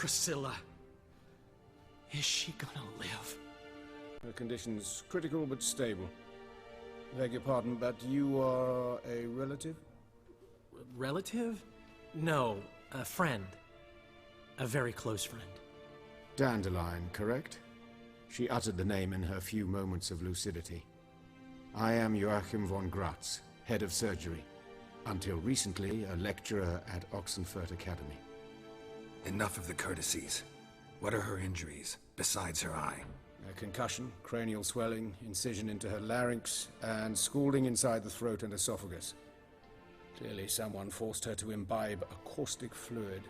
Priscilla. Is she gonna live? Her condition's critical but stable. Beg your pardon, but you are a relative? Relative? No, a friend. A very close friend. Dandelion, correct? She uttered the name in her few moments of lucidity. I am Joachim von Gratz, head of surgery. Until recently, a lecturer at Oxenfurt Academy. Enough of the courtesies. What are her injuries, besides her eye? A concussion, cranial swelling, incision into her larynx, and scalding inside the throat and esophagus. Clearly someone forced her to imbibe a caustic fluid.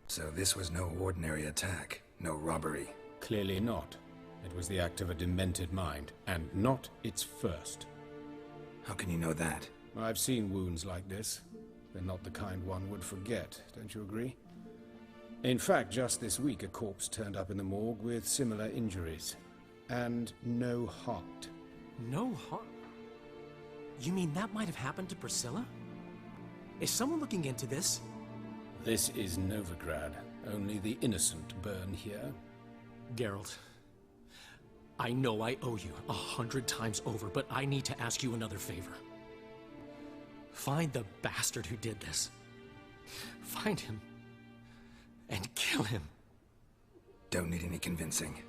So this was no ordinary attack, no robbery. Clearly not. It was the act of a demented mind, and not its first. How can you know that? I've seen wounds like this. They're not the kind one would forget, don't you agree? In fact, just this week a corpse turned up in the morgue with similar injuries. And no heart. No heart? You mean that might have happened to Priscilla? Is someone looking into this? This is Novigrad. Only the innocent burn here. Geralt, I know I owe you 100 times over, but I need to ask you another favor. Find the bastard who did this. Find him. And kill him. Don't need any convincing.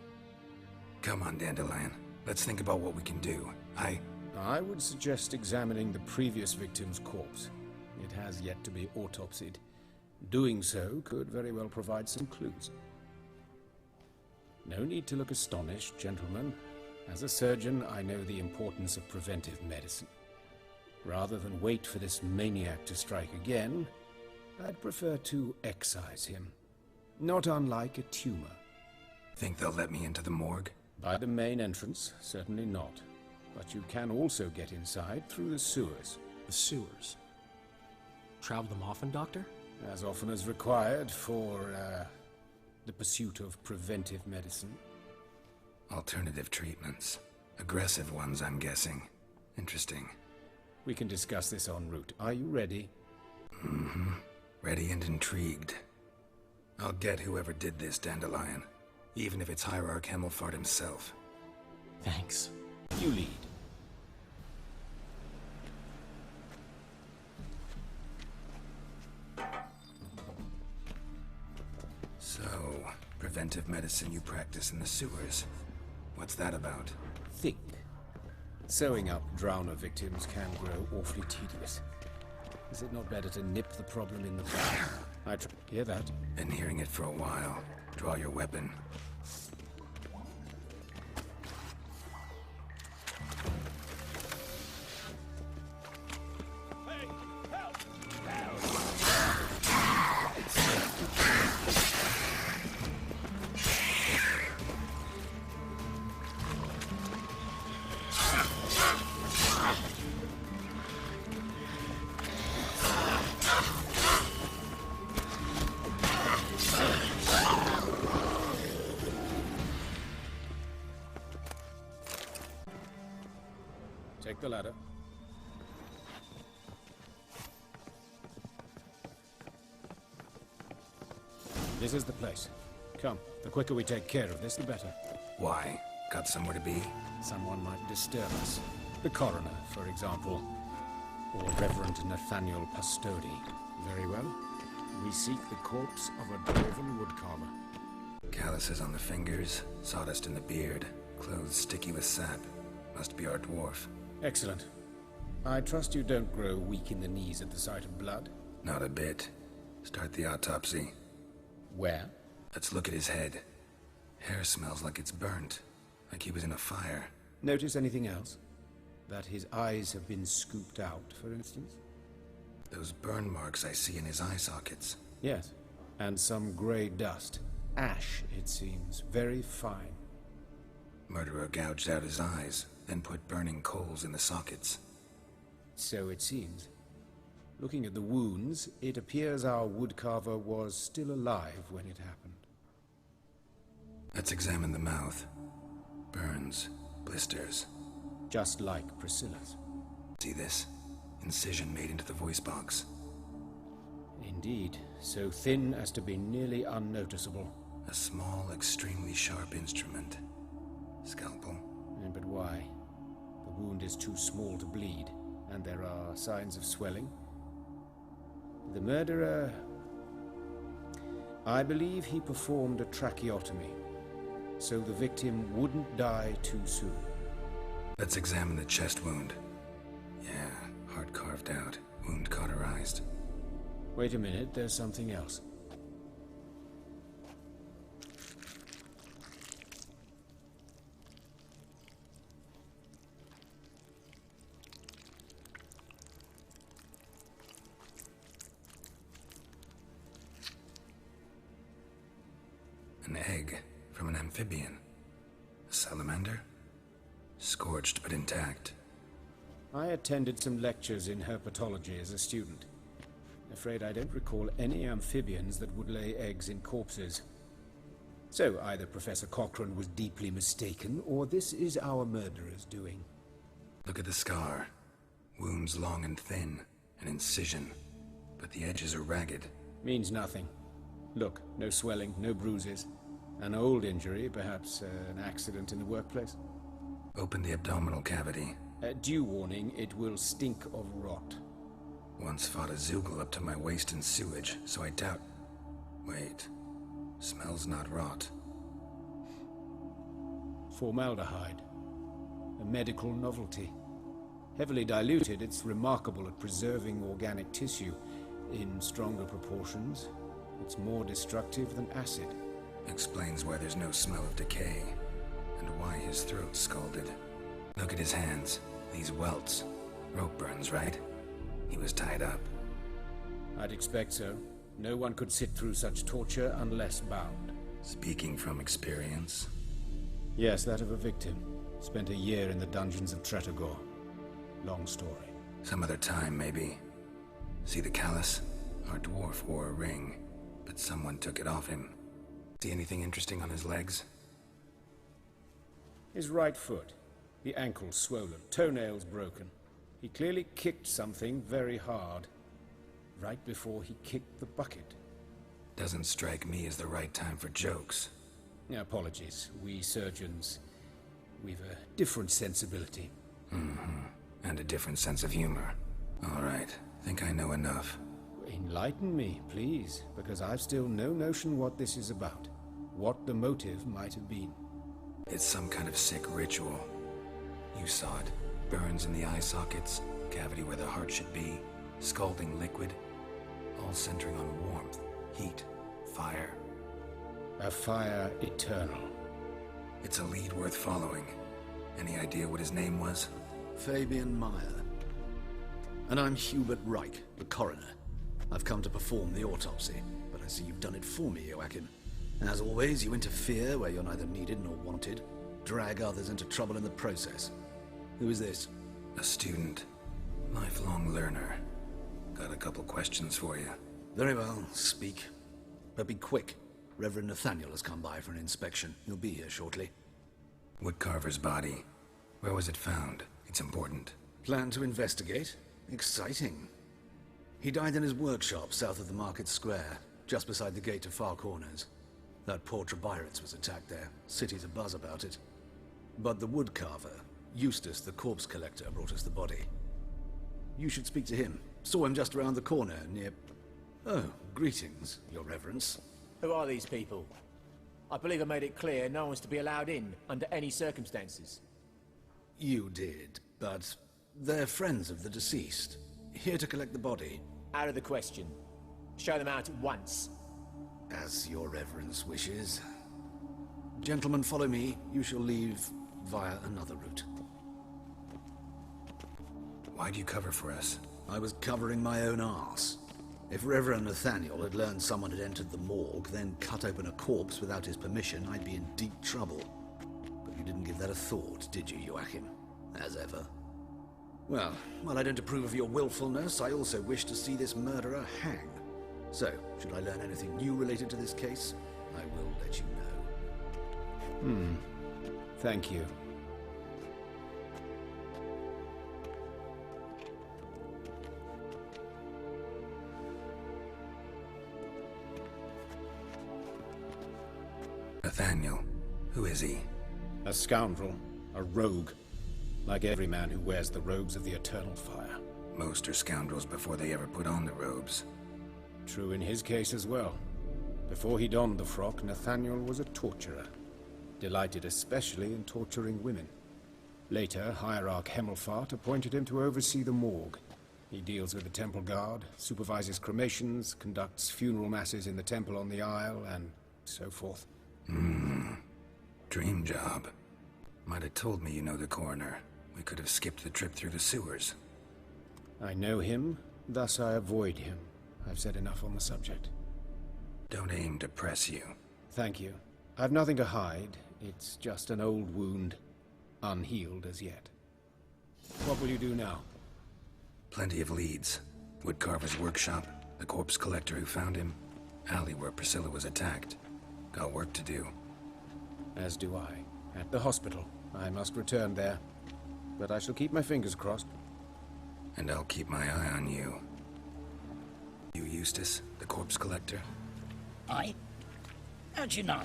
Come on, Dandelion. Let's think about what we can do. I would suggest examining the previous victim's corpse. It has yet to be autopsied. Doing so could very well provide some clues. No need to look astonished, gentlemen. As a surgeon, I know the importance of preventive medicine. Rather than wait for this maniac to strike again, I'd prefer to excise him. Not unlike a tumor. Think they'll let me into the morgue? By the main entrance, certainly not. But you can also get inside through the sewers. The sewers? Travel them often, Doctor? As often as required for, the pursuit of preventive medicine. Alternative treatments. Aggressive ones, I'm guessing. Interesting. We can discuss this en route. Are you ready? Mm-hmm. Ready and intrigued. I'll get whoever did this, Dandelion. Even if it's Hierarch Hemmelfart himself. Thanks. You lead. So, preventive medicine you practice in the sewers. What's that about? Think. Sewing up drowner victims can grow awfully tedious. Is it not better to nip the problem in the bud? Hear that? Been hearing it for a while. Draw your weapon. Take the ladder. This is the place. Come, the quicker we take care of this, the better. Why? Got somewhere to be? Someone might disturb us. The coroner, for example. Or Reverend Nathaniel Pastodi. Very well. We seek the corpse of a dwarven woodcarver. Calluses on the fingers, sawdust in the beard, clothes sticky with sap. Must be our dwarf. Excellent. I trust you don't grow weak in the knees at the sight of blood? Not a bit. Start the autopsy. Where? Let's look at his head. Hair smells like it's burnt. Like he was in a fire. Notice anything else? That his eyes have been scooped out, for instance? Those burn marks I see in his eye sockets. Yes. And some grey dust. Ash, it seems. Very fine. Murderer gouged out his eyes, then put burning coals in the sockets. So it seems. Looking at the wounds, it appears our woodcarver was still alive when it happened. Let's examine the mouth. Burns, blisters. Just like Priscilla's. See this? Incision made into the voice box. Indeed, so thin as to be nearly unnoticeable. A small, extremely sharp instrument. Scalpel. But why? The wound is too small to bleed, and there are signs of swelling. The murderer... I believe he performed a tracheotomy, so the victim wouldn't die too soon. Let's examine the chest wound. Yeah, heart carved out, wound cauterized. Wait a minute, there's something else. An egg from an amphibian. A salamander? Scorched but intact. I attended some lectures in herpetology as a student. Afraid I don't recall any amphibians that would lay eggs in corpses. So either Professor Cochrane was deeply mistaken, or this is our murderer's doing. Look at the scar. Wounds long and thin, an incision. But the edges are ragged. Means nothing. Look, no swelling, no bruises. An old injury, perhaps an accident in the workplace. Open the abdominal cavity. Due warning, it will stink of rot. Once fought a Zeugle up to my waist in sewage, so I doubt... Wait. Smells not rot. Formaldehyde. A medical novelty. Heavily diluted, it's remarkable at preserving organic tissue. In stronger proportions, it's more destructive than acid. Explains why there's no smell of decay, and why his throat's scalded. Look at his hands. These welts. Rope burns, right? He was tied up. I'd expect so. No one could sit through such torture unless bound. Speaking from experience? Yes, that of a victim. Spent a year in the dungeons of Tretogor. Long story. Some other time, maybe. See the callus? Our dwarf wore a ring, but someone took it off him. See anything interesting on his legs? His right foot. The ankle swollen, toenails broken. He clearly kicked something very hard. Right before he kicked the bucket. Doesn't strike me as the right time for jokes. Apologies. We surgeons, we've a different sensibility. Mm-hmm. And a different sense of humor. All right. Think I know enough. Enlighten me, please, because I've still no notion what this is about. What the motive might have been. It's some kind of sick ritual. You saw it. Burns in the eye sockets, cavity where the heart should be, scalding liquid, all centering on warmth, heat, fire. A fire eternal. It's a lead worth following. Any idea what his name was? Fabian Meyer. And I'm Hubert Reich, the coroner. I've come to perform the autopsy, but I see you've done it for me, Joachim. As always, you interfere where you're neither needed nor wanted, drag others into trouble in the process. Who is this? A student. Lifelong learner. Got a couple questions for you. Very well, speak. But be quick. Reverend Nathaniel has come by for an inspection. He'll be here shortly. Woodcarver's body. Where was it found? It's important. Plan to investigate? Exciting. He died in his workshop south of the market square, just beside the gate to Far Corners. That poor Trebyritz was attacked there. City's abuzz about it. But the woodcarver, Eustace the corpse collector, brought us the body. You should speak to him. Saw him just around the corner near... Oh, greetings, your reverence. Who are these people? I believe I made it clear no one's to be allowed in under any circumstances. You did, but they're friends of the deceased. Here to collect the body. Out of the question. Show them out at once. As your reverence wishes. Gentlemen, follow me. You shall leave via another route. Why'd you cover for us? I was covering my own arse. If Reverend Nathaniel had learned someone had entered the morgue, then cut open a corpse without his permission, I'd be in deep trouble. But you didn't give that a thought, did you, Joachim? As ever. Well, while I don't approve of your willfulness, I also wish to see this murderer hang. So, should I learn anything new related to this case, I will let you know. Thank you. Nathaniel. Who is he? A scoundrel. A rogue. Like every man who wears the robes of the Eternal Fire. Most are scoundrels before they ever put on the robes. True in his case as well. Before he donned the frock, Nathaniel was a torturer. Delighted especially in torturing women. Later, Hierarch Hemelfart appointed him to oversee the morgue. He deals with the temple guard, supervises cremations, conducts funeral masses in the temple on the Isle, and so forth. Dream job. Might have told me you know the coroner. We could have skipped the trip through the sewers. I know him, thus I avoid him. I've said enough on the subject. Don't aim to press you. Thank you. I've nothing to hide. It's just an old wound, unhealed as yet. What will you do now? Plenty of leads. Woodcarver's workshop, the corpse collector who found him, alley where Priscilla was attacked. Got work to do. As do I. At the hospital. I must return there. But I shall keep my fingers crossed. And I'll keep my eye on you. You Eustace, the corpse collector? Aye? How'd you know?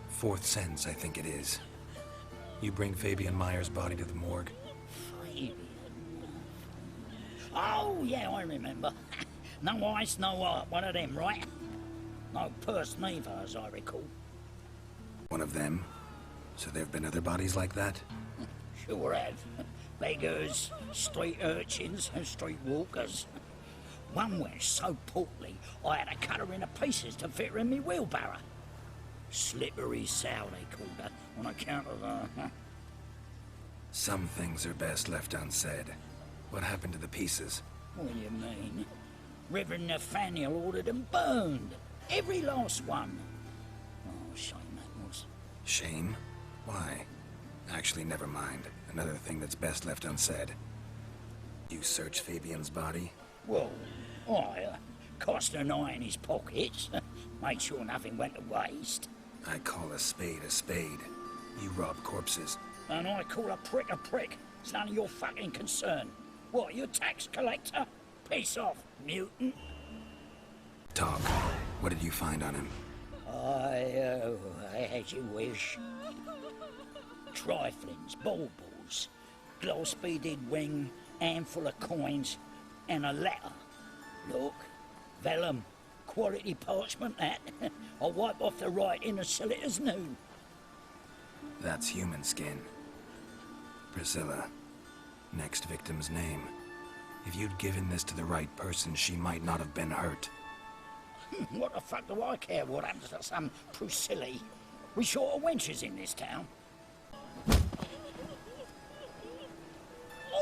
Fourth sense, I think it is. You bring Fabian Meyer's body to the morgue? Fabian. Oh, yeah, I remember. No eyes, no heart, one of them, right? No purse neither, as I recall. One of them? So there've been other bodies like that? Sure have. Beggars, street urchins, and street walkers. One went so portly, I had to cut her into pieces to fit her in me wheelbarrow. Slippery sow, they called her, on account of her. Some things are best left unsaid. What happened to the pieces? What do you mean? Reverend Nathaniel ordered them burned. Every last one. Oh, shame that was. Shame? Why? Actually, never mind. Another thing that's best left unsaid. You searched Fabian's body? Well, I cast an eye in his pockets. Made sure nothing went to waste. I call a spade a spade. You rob corpses. And I call a prick a prick. It's none of your fucking concern. What, you tax collector? Piss off, mutant. Talk. What did you find on him? As you wish. Triflings, baubles, gloss-beaded ring, handful of coins, and a letter. Look, vellum, quality parchment that. I'll wipe off the writing as sell it as new. That's human skin. Priscilla. Next victim's name. If you'd given this to the right person, she might not have been hurt. What the fuck do I care what happens to some Priscilla? We short of wenches in this town.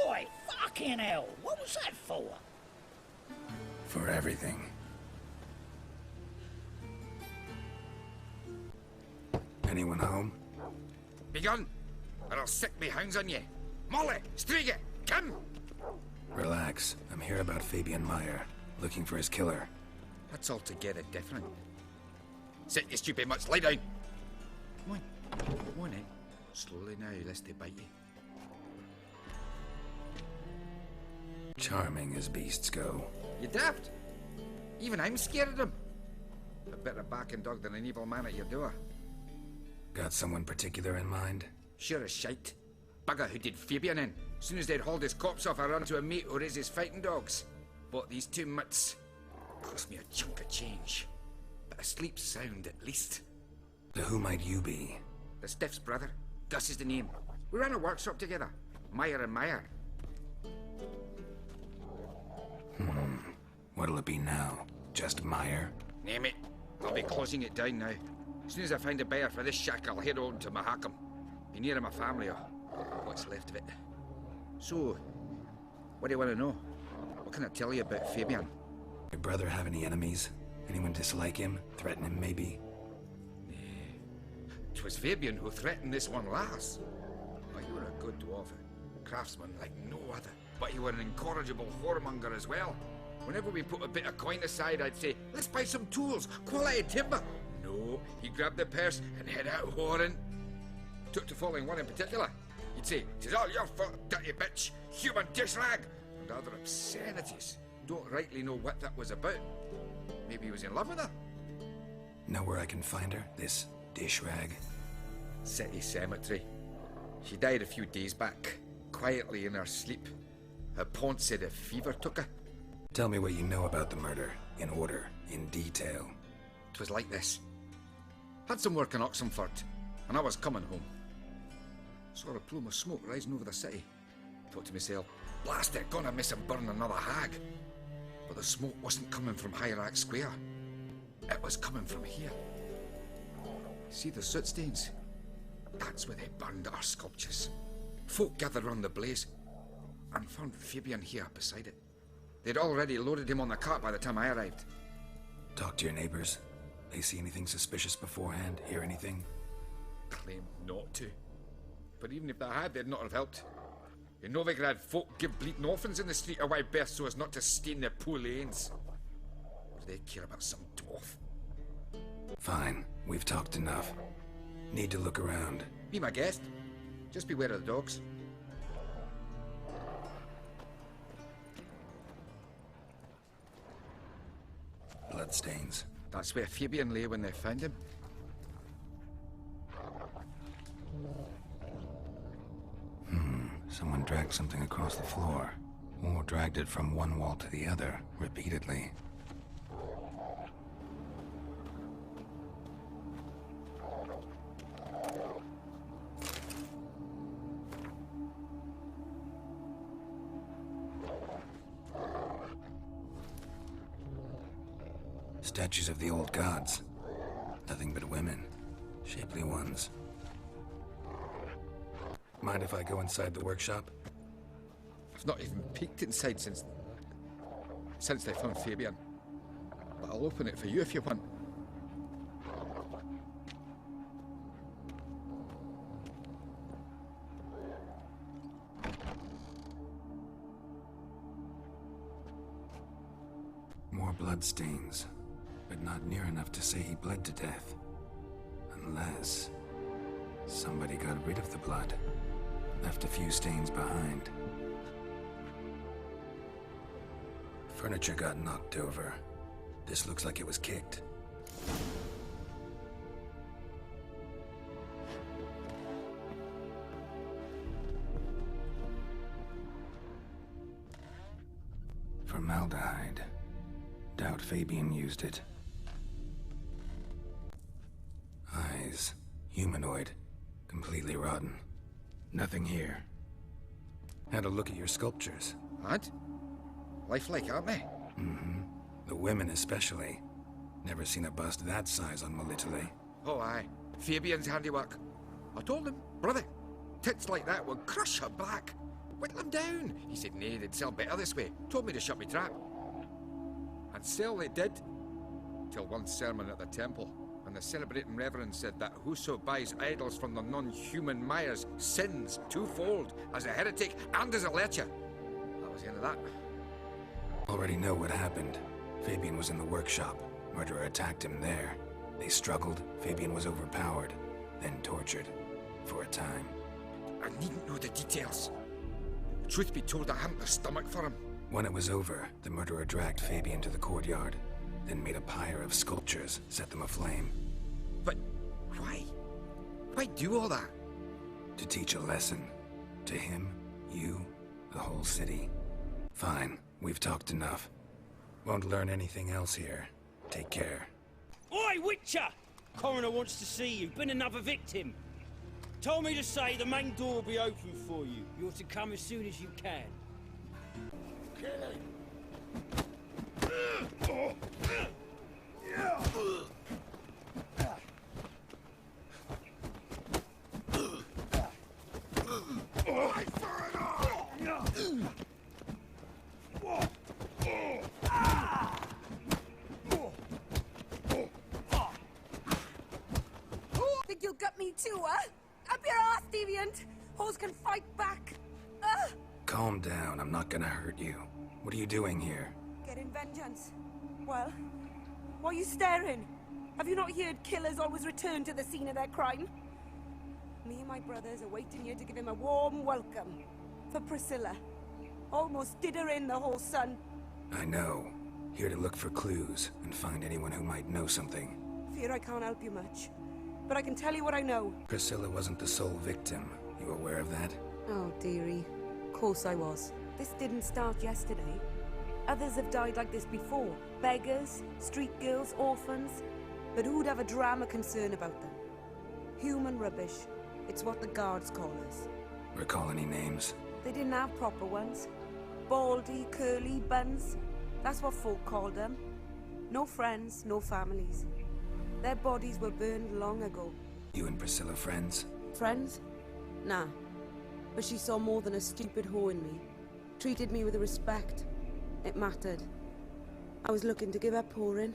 Oi, fucking hell, what was that for? For everything. Anyone home? Begone, or I'll sick me hounds on you. Molly, Striga, come! Relax. I'm here about Fabian Meyer, looking for his killer. That's altogether different. Sit, you stupid mutts, lie down. Come on in. Slowly now, lest they bite you. Charming as beasts go. You daft? Even I'm scared of them. A better backing dog than an evil man at your door. Got someone particular in mind? Sure as shite. Bugger who did Fabian in. Soon as they'd hauled his corpse off, I run to a mate who raises fighting dogs. Bought these two mutts. Cost me a chunk of change. But I sleep sound at least. So who might you be? The Stiff's brother. Gus is the name. We ran a workshop together. Meyer and Meyer. What'll it be now? Just Meyer? Name it. I'll be closing it down now. As soon as I find a buyer for this shack, I'll head on to Mahakam. Be near my family, or what's left of it. So, what do you want to know? What can I tell you about Fabian? Your brother have any enemies? Anyone dislike him? Threaten him, maybe? 'Twas Fabian who threatened this one last. Oh, you were a good dwarf, a craftsman like no other. But you were an incorrigible whoremonger as well. Whenever we put a bit of coin aside, I'd say, let's buy some tools, quality timber. No, he grabbed the purse and head out whoring. Took to following one in particular. He'd say, "'Tis all your fault, dirty bitch, human dishrag," and other obscenities. Don't rightly know what that was about. Maybe he was in love with her. Know where I can find her? This dish rag? City cemetery. She died a few days back, quietly in her sleep. Her pont said a fever took her. Tell me what you know about the murder, in order, in detail. 'Twas like this. Had some work in Oxenford, and I was coming home. Saw a plume of smoke rising over the city. Thought to myself, blast it, gonna miss and burn another hag. But the smoke wasn't coming from Hierarch Square. It was coming from here. See the soot stains? That's where they burned our sculptures. Folk gathered round the blaze, and found Fabian here beside it. They'd already loaded him on the cart by the time I arrived. Talk to your neighbors. They see anything suspicious beforehand? Hear anything? Claim not to. But even if they had, they'd not have helped. In Novigrad, folk give bleating orphans in the street a wide berth so as not to stain their poor lanes. What do they care about some dwarf? Fine. We've talked enough. Need to look around. Be my guest. Just beware of the dogs. Bloodstains. That's where Fabian lay when they found him. Someone dragged something across the floor. Or dragged it from one wall to the other, repeatedly. Statues of the old gods. Nothing but women. Shapely ones. Mind if I go inside the workshop? I've not even peeked inside since they found Fabian. But I'll open it for you if you want. More bloodstains, but not near enough to say he bled to death. Unless somebody got rid of the blood. Left a few stains behind. Furniture got knocked over. This looks like it was kicked. Formaldehyde. Doubt Fabian used it. Eyes. Humanoid. Completely rotten. Nothing here. Had a look at your sculptures. And? Lifelike, aren't they? Mm-hmm. The women especially. Never seen a bust that size on Melitele. Oh, aye. Fabian's handiwork. I told him, brother, tits like that would crush her back. Whittle them down. He said, nay, they'd sell better this way. Told me to shut me trap. And sell they did. Till one sermon at the temple. And the celebrating reverend said that whoso buys idols from the non-human Myers sins twofold, as a heretic and as a lecher. That was the end of that. Already know what happened. Fabian was in the workshop. Murderer attacked him there. They struggled. Fabian was overpowered, then tortured. For a time. I needn't know the details. Truth be told, I hadn't the stomach for him. When it was over, the murderer dragged Fabian to the courtyard, then made a pyre of sculptures, set them aflame. But why? Why do all that? To teach a lesson. To him, you, the whole city. Fine, we've talked enough. Won't learn anything else here. Take care. Oi, Witcher! Coroner wants to see you. Been another victim. Told me to say the main door will be open for you. You're to come as soon as you can. Kill him. Think you'll get me too, huh? Up your ass, deviant! Hoes can fight back! Calm down, I'm not gonna hurt you. What are you doing here? Getting vengeance. Well, why are you staring? Have you not heard killers always return to the scene of their crime? Me and my brothers are waiting here to give him a warm welcome. For Priscilla. Almost did her in, the whole son. I know. Here to look for clues and find anyone who might know something. fear I can't help you much. But I can tell you what I know. Priscilla wasn't the sole victim. You aware of that? Oh, dearie. Of course I was. This didn't start yesterday. Others have died like this before. Beggars, street girls, orphans. But who'd have a drama concern about them? Human rubbish. It's what the guards call us. Recall any names? They didn't have proper ones. Baldy, curly, buns. That's what folk called them. No friends, no families. Their bodies were burned long ago. You and Priscilla friends? Friends? Nah. But she saw more than a stupid hoe in me. Treated me with respect. It mattered. I was looking to give her pouring.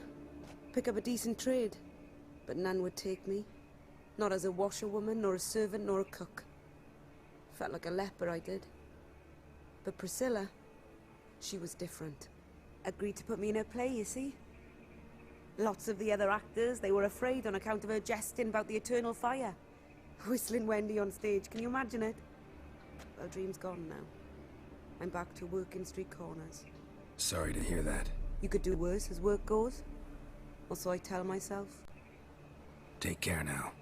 Pick up a decent trade. But none would take me. Not as a washerwoman, nor a servant, nor a cook. Felt like a leper, I did. But Priscilla, she was different. Agreed to put me in her play, you see? Lots of the other actors, they were afraid on account of her jesting about the eternal fire. Whistling Wendy on stage, can you imagine it? Well, dream's gone now. I'm back to working street corners. Sorry to hear that. You could do worse as work goes. Or so I tell myself. Take care now.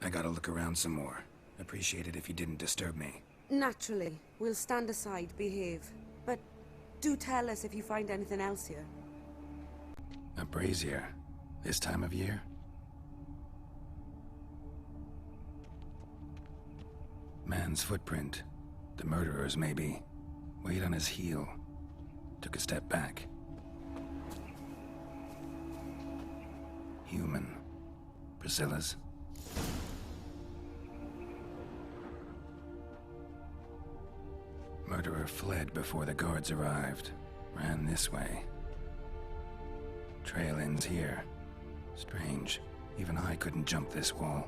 I gotta look around some more. Appreciate it if you didn't disturb me. Naturally. We'll stand aside, behave. But do tell us if you find anything else here. A brazier? This time of year? Man's footprint. The murderer's, maybe. Weight on his heel. Took a step back. Human. Priscilla's. Murderer fled before the guards arrived. Ran this way. Trail ends here. Strange. Even I couldn't jump this wall.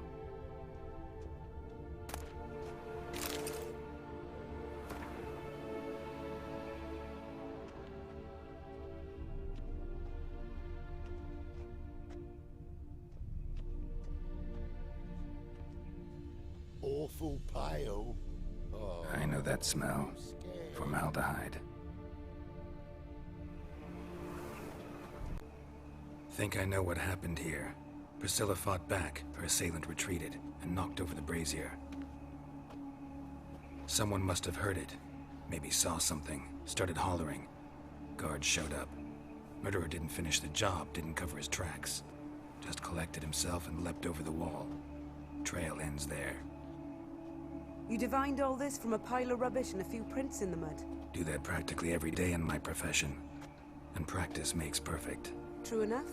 Awful pale. Oh, I know that smell. Formaldehyde. Think I know what happened here. Priscilla fought back, her assailant retreated, and knocked over the brazier. Someone must have heard it. Maybe saw something, started hollering. Guards showed up. Murderer didn't finish the job, didn't cover his tracks. Just collected himself and leapt over the wall. Trail ends there. You divined all this from a pile of rubbish and a few prints in the mud. Do that practically every day in my profession. And practice makes perfect. True enough.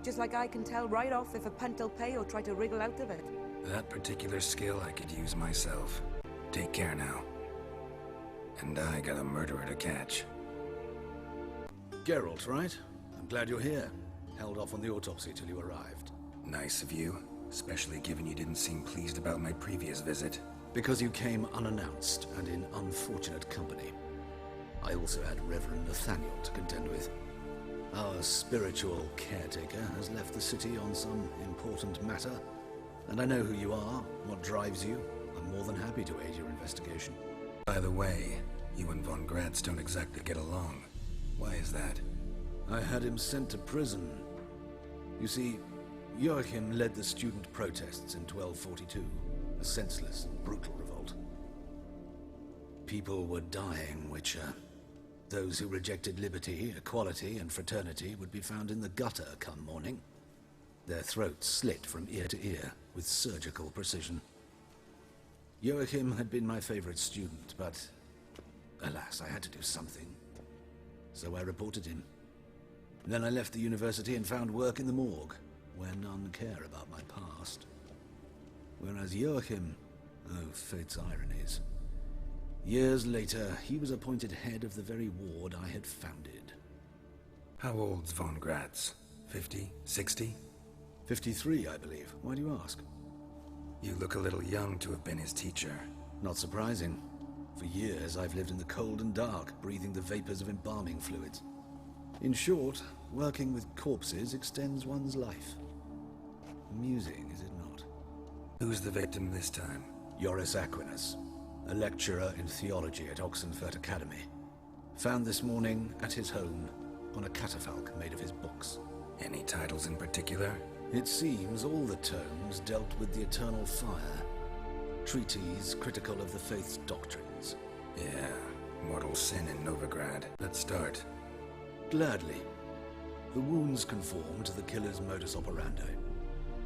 Just like I can tell right off if a punt'll pay or try to wriggle out of it. That particular skill I could use myself. Take care now. And I got a murderer to catch. Geralt, right? I'm glad you're here. Held off on the autopsy till you arrived. Nice of you, especially given you didn't seem pleased about my previous visit. Because you came unannounced and in unfortunate company. I also had Reverend Nathaniel to contend with. Our spiritual caretaker has left the city on some important matter, and I know who you are, what drives you. I'm more than happy to aid your investigation. By the way, you and von Gratz don't exactly get along. Why is that? I had him sent to prison. You see, Joachim led the student protests in 1242, a senseless and brutal revolt. People were dying, Witcher. Those who rejected liberty, equality, and fraternity would be found in the gutter come morning. Their throats slit from ear to ear with surgical precision. Joachim had been my favorite student, but alas, I had to do something. So I reported him. Then I left the university and found work in the morgue, where none care about my past. Whereas Joachim, oh, fate's ironies. Years later, he was appointed head of the very ward I had founded. How old's von Gratz? 50? 60? 53, I believe. Why do you ask? You look a little young to have been his teacher. Not surprising. For years, I've lived in the cold and dark, breathing the vapors of embalming fluids. In short, working with corpses extends one's life. Amusing, is it not? Who's the victim this time? Joris Aquinas, a lecturer in theology at Oxenfurt Academy. Found this morning at his home on a catafalque made of his books. Any titles in particular? It seems all the tomes dealt with the eternal fire. Treaties critical of the faith's doctrines. Yeah, mortal sin in Novigrad. Let's start. Gladly. The wounds conform to the killer's modus operandi.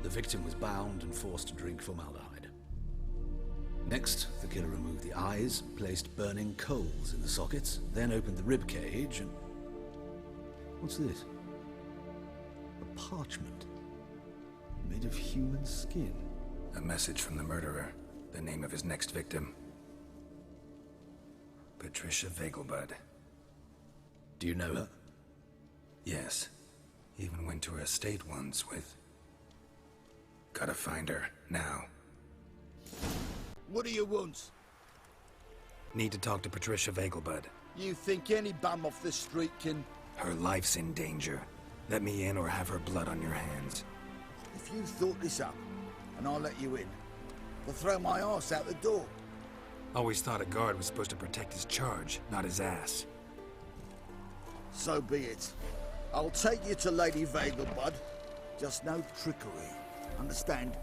The victim was bound and forced to drink formaldehyde. Next, the killer removed the eyes, placed burning coals in the sockets, then opened the rib cage and... What's this? A parchment. Made of human skin. A message from the murderer. The name of his next victim. Patricia Vegelbud. Do you know her? Yes. Even went to her estate once with... Gotta find her, now. What do you want? Need to talk to Patricia Vegelbud. You think any bum off the street can... Her life's in danger. Let me in or have her blood on your hands. If you thought this up, and I'll let you in, I'll throw my ass out the door. Always thought a guard was supposed to protect his charge, not his ass. So be it. I'll take you to Lady Vegelbud. Just no trickery. Understand?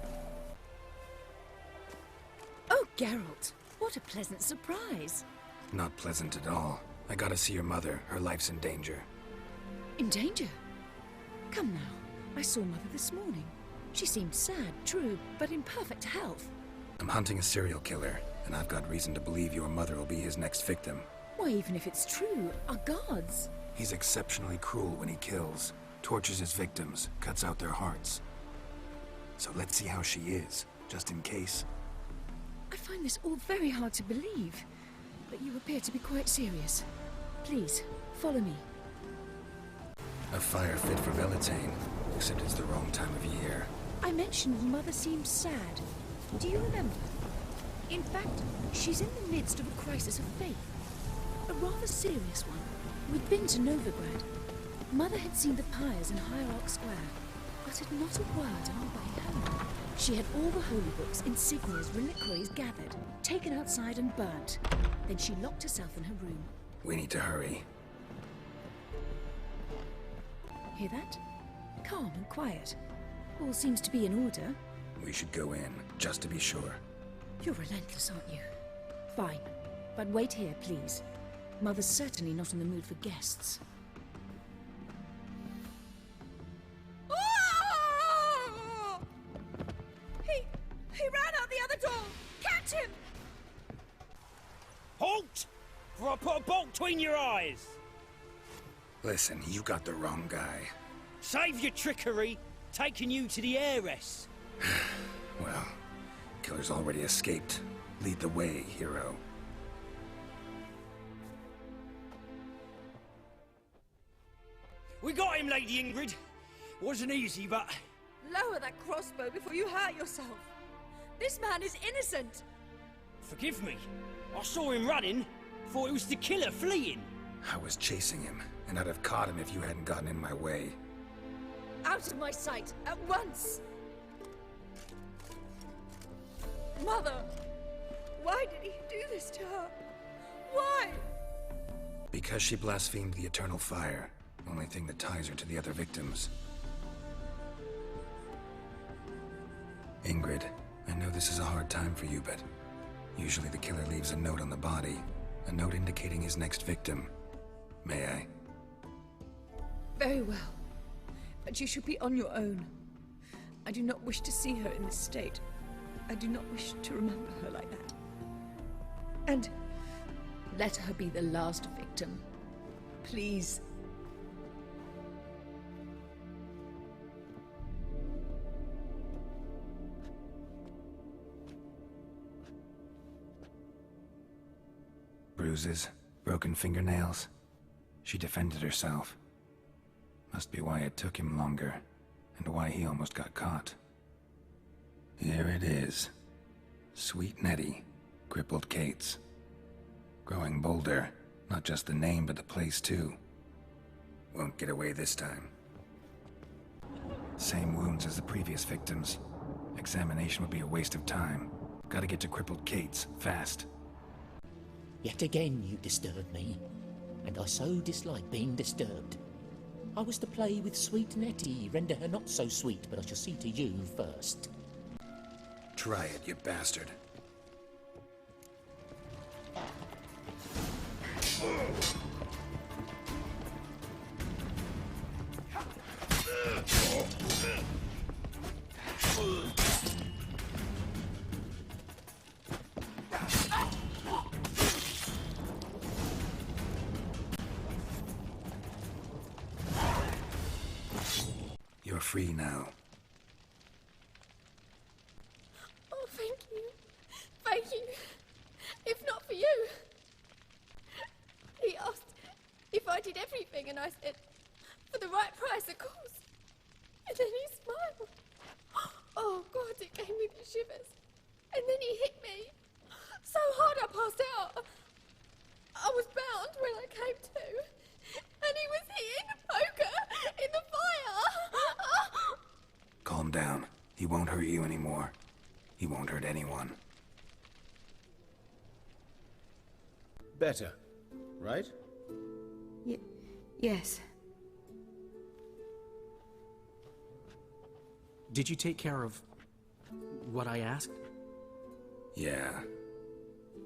Oh, Geralt, what a pleasant surprise. Not pleasant at all. I gotta see your mother. Her life's in danger. In danger? Come now. I saw Mother this morning. She seemed sad, true, but in perfect health. I'm hunting a serial killer, and I've got reason to believe your mother will be his next victim. Why, even if it's true, our gods. He's exceptionally cruel when he kills, tortures his victims, cuts out their hearts. So let's see how she is, just in case. I find this all very hard to believe, but you appear to be quite serious. Please, follow me. A fire fit for Belitane, except it's the wrong time of year. I mentioned Mother seemed sad. Do you remember? In fact, she's in the midst of a crisis of faith. A rather serious one. We'd been to Novigrad. Mother had seen the pyres in Hierarch Square, uttered not a word on our way home. She had all the holy books, insignias, reliquaries gathered, taken outside and burnt. Then she locked herself in her room. We need to hurry. Hear that? Calm and quiet. All seems to be in order. We should go in, just to be sure. You're relentless, aren't you? Fine. But wait here, please. Mother's certainly not in the mood for guests. Oh! He ran out the other door! Catch him! Halt! For I put a bolt between your eyes! Listen, you got the wrong guy. Save your trickery, taking you to the heiress. Well, killer's already escaped. Lead the way, hero. We got him, Lady Ingrid. Wasn't easy, but... Lower that crossbow before you hurt yourself. This man is innocent. Forgive me. I saw him running. Thought it was the killer fleeing. I was chasing him, and I'd have caught him if you hadn't gotten in my way. Out of my sight, at once! Mother! Why did he do this to her? Why? Because she blasphemed the eternal fire. Only thing that ties her to the other victims. Ingrid, I know this is a hard time for you, but usually the killer leaves a note on the body. A note indicating his next victim. May I? Very well. But you should be on your own. I do not wish to see her in this state. I do not wish to remember her like that. And let her be the last victim. Please. Bruises, broken fingernails. She defended herself. Must be why it took him longer, and why he almost got caught. Here it is. Sweet Nettie, crippled Kate's. Growing bolder, not just the name but the place too. Won't get away this time. Same wounds as the previous victims. Examination would be a waste of time. Gotta get to crippled Kate's, fast. Yet again you disturb me, and I so dislike being disturbed. I was to play with sweet Nettie, render her not so sweet, but I shall see to you first. Try it, you bastard. You're free now. Oh, thank you. Thank you. If not for you. He asked if I did everything, and I said, for the right price, of course. And then he smiled. Oh, God, it gave me the shivers. And then he hit me. So hard I passed out. I was bound when I came to. And he was hitting the poker in the fire. Calm down. He won't hurt you anymore. He won't hurt anyone. Better, right? Yes. Did you take care of what I asked? Yeah.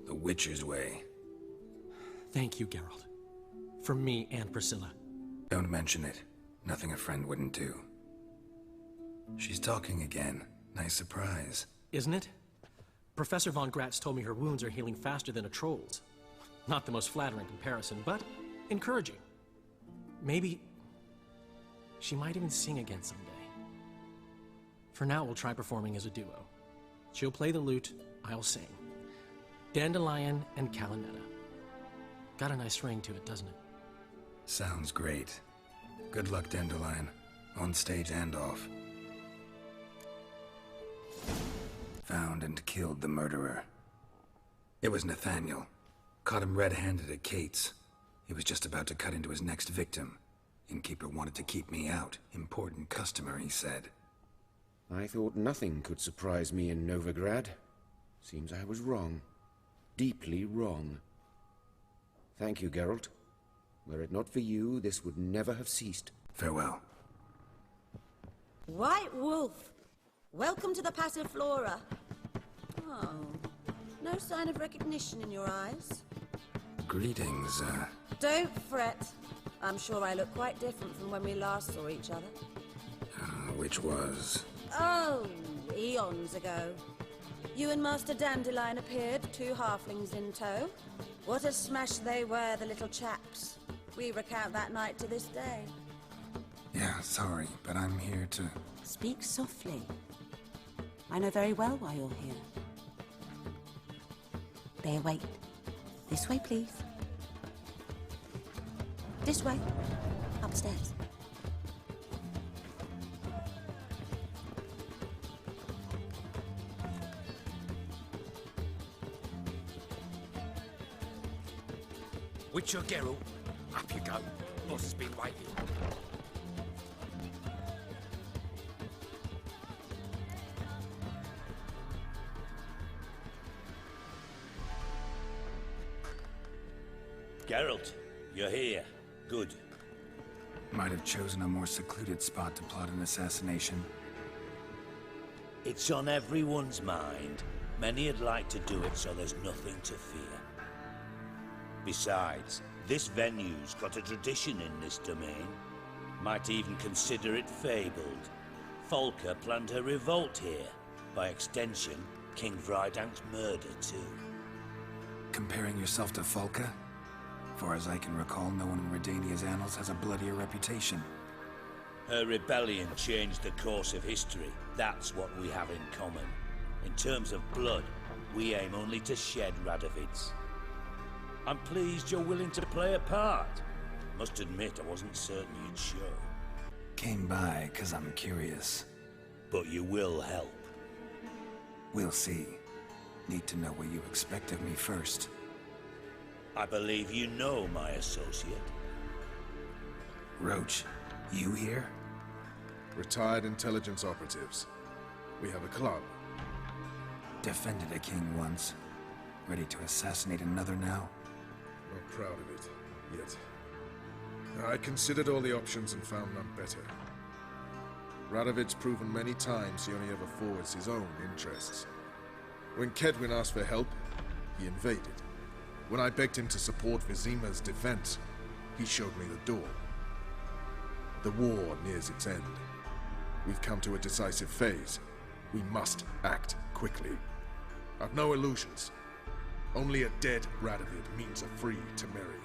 The Witcher's way. Thank you, Geralt. From me and Priscilla. Don't mention it. Nothing a friend wouldn't do. She's talking again. Nice surprise. Isn't it? Professor von Gratz told me her wounds are healing faster than a troll's. Not the most flattering comparison, but encouraging. Maybe she might even sing again someday. For now, we'll try performing as a duo. She'll play the lute, I'll sing. Dandelion and Calinetta. Got a nice ring to it, doesn't it? Sounds great. Good luck, Dandelion. On stage and off. Found and killed the murderer. It was Nathaniel. Caught him red-handed at Kate's. He was just about to cut into his next victim. Innkeeper wanted to keep me out. Important customer, he said. I thought nothing could surprise me in Novigrad. Seems I was wrong. Deeply wrong. Thank you, Geralt. Were it not for you, this would never have ceased. Farewell. White Wolf, welcome to the Passiflora. Oh, no sign of recognition in your eyes. Greetings, Don't fret. I'm sure I look quite different from when we last saw each other. which was... Oh, eons ago. You and Master Dandelion appeared, 2 halflings in tow. What a smash they were, the little chaps. We recount that night to this day. Yeah, sorry, but I'm here to... Speak softly. I know very well why you're here. Bear wait. This way, please. This way. Upstairs. Witcher Geralt, up you go. Boss has been waiting. Geralt, you're here. Good. Might have chosen a more secluded spot to plot an assassination. It's on everyone's mind. Many would like to do it, so there's nothing to fear. Besides, this venue's got a tradition in this domain. Might even consider it fabled. Folka planned her revolt here. By extension, King Vrydank's murder, too. Comparing yourself to Folka? Far as I can recall, no one in Redania's annals has a bloodier reputation. Her rebellion changed the course of history. That's what we have in common. In terms of blood, we aim only to shed Radovid's. I'm pleased you're willing to play a part. Must admit, I wasn't certain you'd show. Came by 'cause I'm curious. But you will help. We'll see. Need to know what you expect of me first. I believe you know my associate. Roach, you here? Retired intelligence operatives. We have a club. Defended a king once. Ready to assassinate another now? Not proud of it, yet. I considered all the options and found none better. Radovid's proven many times he only ever forwards his own interests. When Kedwin asked for help, he invaded. When I begged him to support Vizima's defense, he showed me the door. The war nears its end. We've come to a decisive phase. We must act quickly. I've no illusions. Only a dead Radovid means a free Temeria.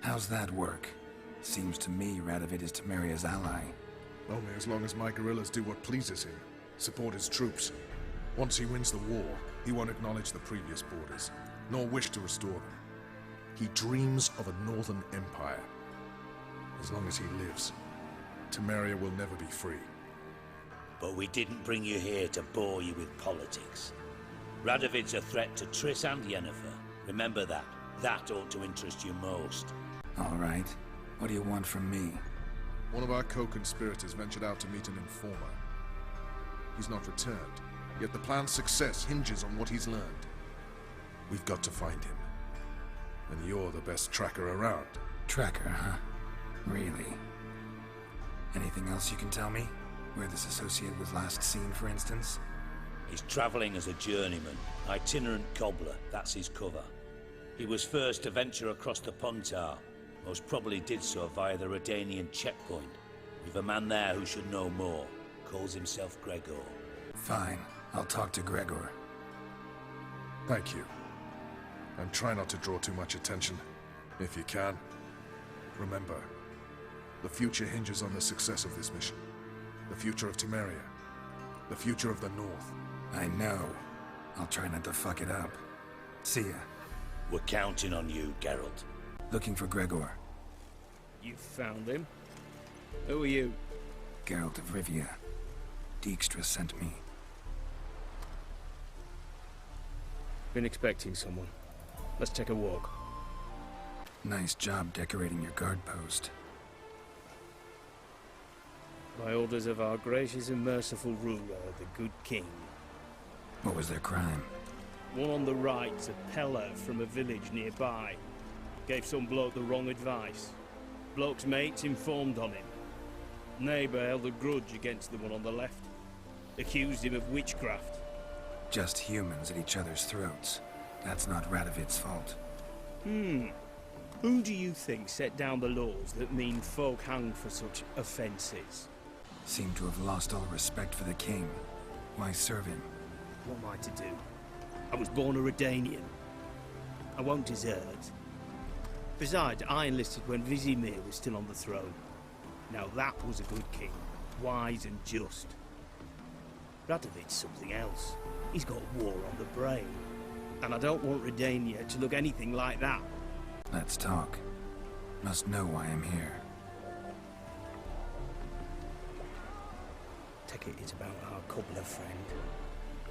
How's that work? Seems to me Radovid is Temeria's ally. Only as long as my guerrillas do what pleases him, support his troops. Once he wins the war, he won't acknowledge the previous borders, nor wish to restore them. He dreams of a northern empire. As long as he lives, Temeria will never be free. But we didn't bring you here to bore you with politics. Radovid's a threat to Triss and Yennefer. Remember that. That ought to interest you most. All right. What do you want from me? One of our co-conspirators ventured out to meet an informer. He's not returned, yet the plan's success hinges on what he's learned. We've got to find him. And you're the best tracker around. Tracker, huh? Really? Anything else you can tell me? Where this associate was last seen, for instance? He's traveling as a journeyman, itinerant cobbler, that's his cover. He was first to venture across the Pontar. Most probably did so via the Redanian checkpoint. We've a man there who should know more. Calls himself Gregor. Fine. I'll talk to Gregor. Thank you. And try not to draw too much attention, if you can. Remember, the future hinges on the success of this mission. The future of Temeria. The future of the North. I know. I'll try not to fuck it up. See ya. We're counting on you, Geralt. Looking for Gregor. You found him? Who are you? Geralt of Rivia. Dijkstra sent me. Been expecting someone. Let's take a walk. Nice job decorating your guard post. By orders of our gracious and merciful ruler, the good king. What was their crime? One on the right's a peller from a village nearby. Gave some bloke the wrong advice. Bloke's mates informed on him. Neighbour held a grudge against the one on the left. Accused him of witchcraft. Just humans at each other's throats. That's not Radovid's fault. Who do you think set down the laws that mean folk hang for such offences? Seem to have lost all respect for the king. Why serve him? What am I to do? I was born a Redanian. I won't desert. Besides, I enlisted when Vizimir was still on the throne. Now that was a good king. Wise and just. Radovid's something else. He's got war on the brain. And I don't want Redania to look anything like that. Let's talk. Must know why I'm here. Take it it's about our cobbler friend.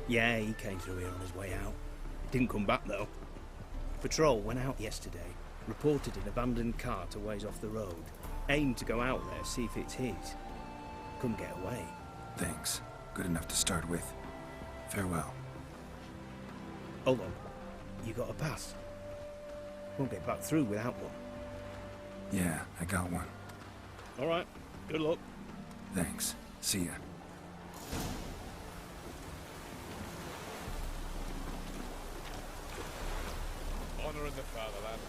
Yeah, he came through here on his way out. Didn't come back though. Patrol went out yesterday. Reported an abandoned cart a ways off the road. Aimed to go out there, see if it's his. Couldn't get away. Thanks. Good enough to start with. Farewell. Hold on. You got a pass? Won't get back through without one. Yeah, I got one. All right. Good luck. Thanks. See ya. Honor in the fatherland.